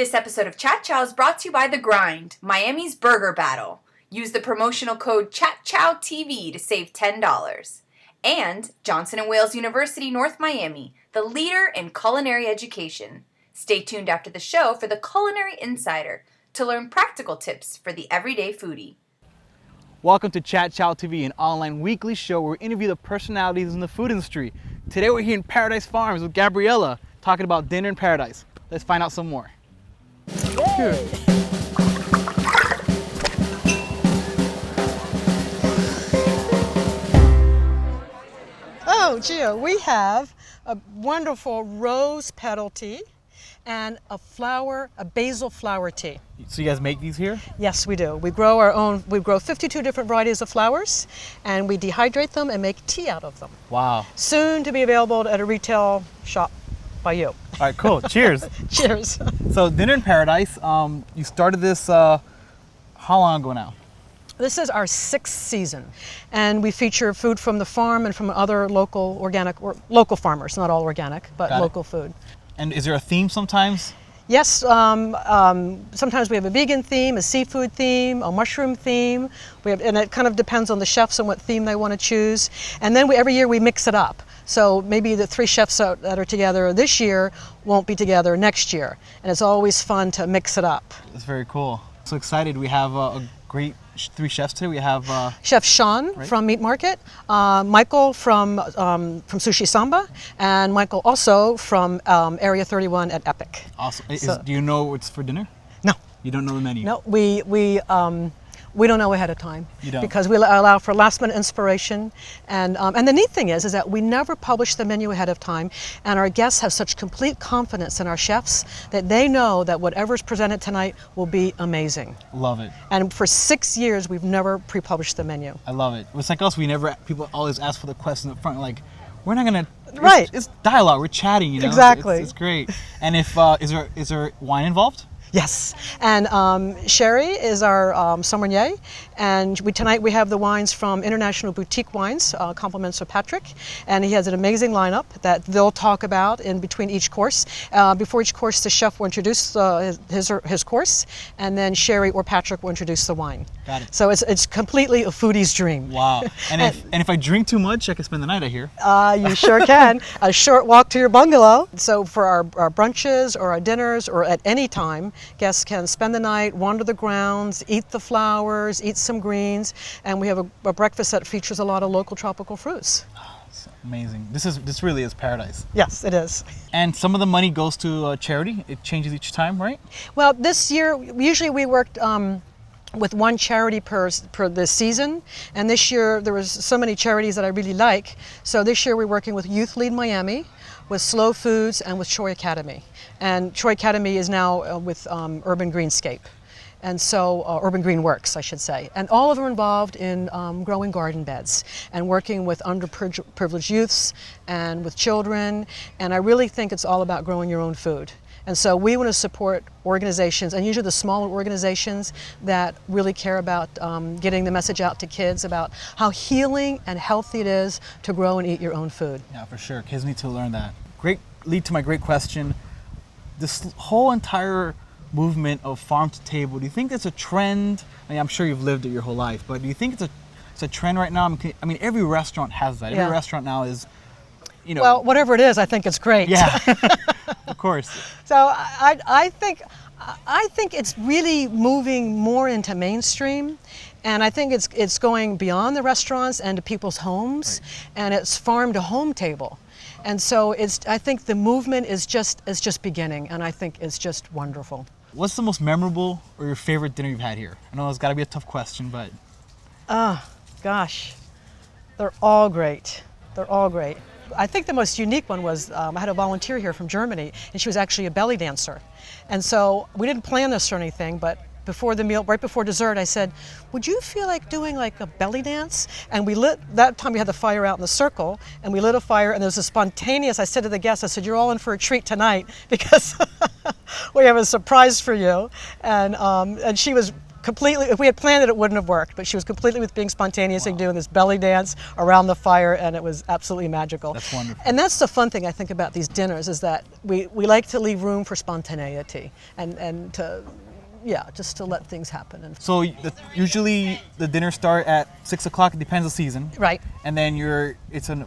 This episode of Chat Chow is brought to you by The Grind, Miami's burger battle. Use the promotional code ChatChowTV to save $10. And Johnson & Wales University North Miami, the leader in culinary education. Stay tuned after the show for the Culinary Insider to learn practical tips for the everyday foodie. Welcome to Chat Chow TV, an online weekly show where we interview the personalities in the food industry. Today we're here in Paradise Farms with Gabriele, talking about dinner in paradise. Let's find out some more. Here. Oh, Gio, we have a wonderful rose petal tea and a basil flower tea. So you guys make these here? Yes, we do. We grow 52 different varieties of flowers, and we dehydrate them and make tea out of them. Wow. Soon to be available at a retail shop by you. All right, cool. Cheers. Cheers. So Dinner in Paradise, you started this how long ago now? This is our 6th season, and we feature food from the farm and from other local local farmers, not all organic, but local food. And is there a theme sometimes? Yes, sometimes we have a vegan theme, a seafood theme, a mushroom theme. And it kind of depends on the chefs and what theme they want to choose. And then every year we mix it up. So maybe the 3 chefs that are together this year won't be together next year. And it's always fun to mix it up. That's very cool. So excited. We have a great 3 chefs today. We have Chef Sean from Meat Market, Michael from Sushi Samba, and Michael also from Area 31 at Epic. Awesome. Do you know what's for dinner? No. You don't know the menu? No, we don't know ahead of time. You don't? Because we allow for last minute inspiration. And the neat thing is that we never publish the menu ahead of time, and our guests have such complete confidence in our chefs that they know that whatever's presented tonight will be amazing. Love it. And for 6 years, we've never pre-published the menu. I love it. It's like us, people always ask for the question up front, like, we're not gonna, Right. It's dialogue, we're chatting, you know? Exactly. It's great. And if, is there wine involved? Yes, and Sherry is our sommelier, and tonight we have the wines from International Boutique Wines, compliments of Patrick, and he has an amazing lineup that they'll talk about in between each course. Before each course, the chef will introduce his course, and then Sherry or Patrick will introduce the wine. Got it. So it's completely a foodie's dream. Wow. And if I drink too much, I can spend the night, I hear. You sure can. A short walk to your bungalow. So for our brunches or our dinners or at any time, guests can spend the night, wander the grounds, eat the flowers, eat some greens, and we have a breakfast that features a lot of local tropical fruits. It's amazing. This really is paradise. Yes, it is. And some of the money goes to charity. It changes each time, right? Well, this year, usually we worked with one charity per this season, and this year there was so many charities that I really like. So this year we're working with Youth Lead Miami, with Slow Foods, and with Troy Academy. And Troy Academy is now with Urban Greenscape. And so, Urban Green Works, I should say. And all of them are involved in growing garden beds and working with underprivileged youths and with children. And I really think it's all about growing your own food. And so we want to support organizations, and usually the smaller organizations that really care about getting the message out to kids about how healing and healthy it is to grow and eat your own food. Yeah, for sure. Kids need to learn that. Great lead to my great question. This whole entire movement of farm to table, do you think it's a trend? I mean, I'm sure you've lived it your whole life, but do you think it's a trend right now? I mean, every restaurant has that. Yeah. Every restaurant now is, you know. Well, whatever it is, I think it's great. Yeah, of course. So I think it's really moving more into mainstream, and I think it's going beyond the restaurants and to people's homes, and it's farm to home table. And so I think the movement is just beginning, and I think it's just wonderful. What's the most memorable or your favorite dinner you've had here? I know it's got to be a tough question, but. Gosh, they're all great. They're all great. I think the most unique one was I had a volunteer here from Germany, and she was actually a belly dancer. And so we didn't plan this or anything, but before the meal, right before dessert, I said, would you feel like doing like a belly dance? And that time we had the fire out in the circle, and we lit a fire, and there was a spontaneous, I said to the guests, I said, you're all in for a treat tonight because we have a surprise for you. And she was completely, if we had planned it, it wouldn't have worked, but she was completely with being spontaneous and doing this belly dance around the fire, and it was absolutely magical. That's wonderful. And that's the fun thing I think about these dinners, is that we like to leave room for spontaneity and to, yeah, just to let things happen. And So usually the dinners start at 6 o'clock. It depends on the season. right. And then it's an.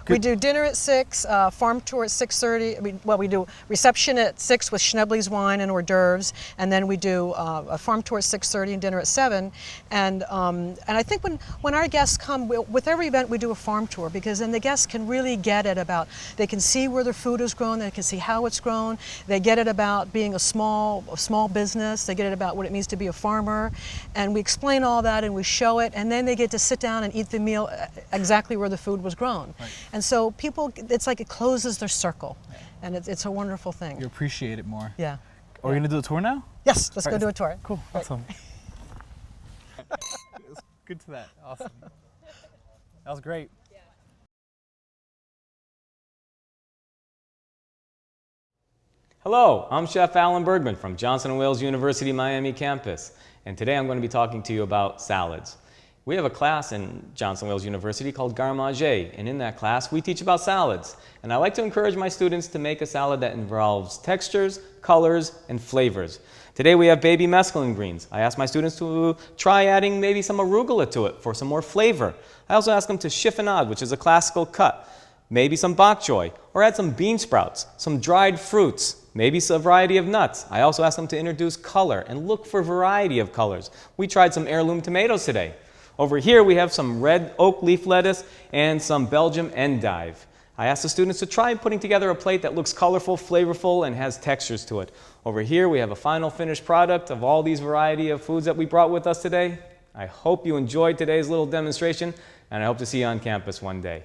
We do dinner at 6, farm tour at 6:30. We do reception at 6 with Schnebley's wine and hors d'oeuvres, and then we do a farm tour at 6:30 and dinner at 7. And I think when our guests come, with every event we do a farm tour, because then the guests can really get it about, they can see where their food is grown, they can see how it's grown, they get it about being a small business, they get it about what it means to be a farmer, and we explain all that and we show it, and then they get to sit down and eat the meal exactly where the food was grown. Right. And so people, it's like it closes their circle, and it's a wonderful thing. You appreciate it more. Yeah. Are we gonna do a tour now? Yes, let's All go right. do a tour. Cool. Right. Awesome. It's good to that. Awesome. That was great. Hello, I'm Chef Alan Bergman from Johnson & Wales University Miami campus, and today I'm going to be talking to you about salads. We have a class in Johnson & Wales University called Garde Manger, and in that class we teach about salads. And I like to encourage my students to make a salad that involves textures, colors, and flavors. Today we have baby mesclun greens. I ask my students to try adding maybe some arugula to it for some more flavor. I also ask them to chiffonade, which is a classical cut, maybe some bok choy, or add some bean sprouts, some dried fruits, maybe a variety of nuts. I also ask them to introduce color and look for variety of colors. We tried some heirloom tomatoes today. Over here we have some red oak leaf lettuce and some Belgium endive. I asked the students to try putting together a plate that looks colorful, flavorful, and has textures to it. Over here we have a final finished product of all these variety of foods that we brought with us today. I hope you enjoyed today's little demonstration, and I hope to see you on campus one day.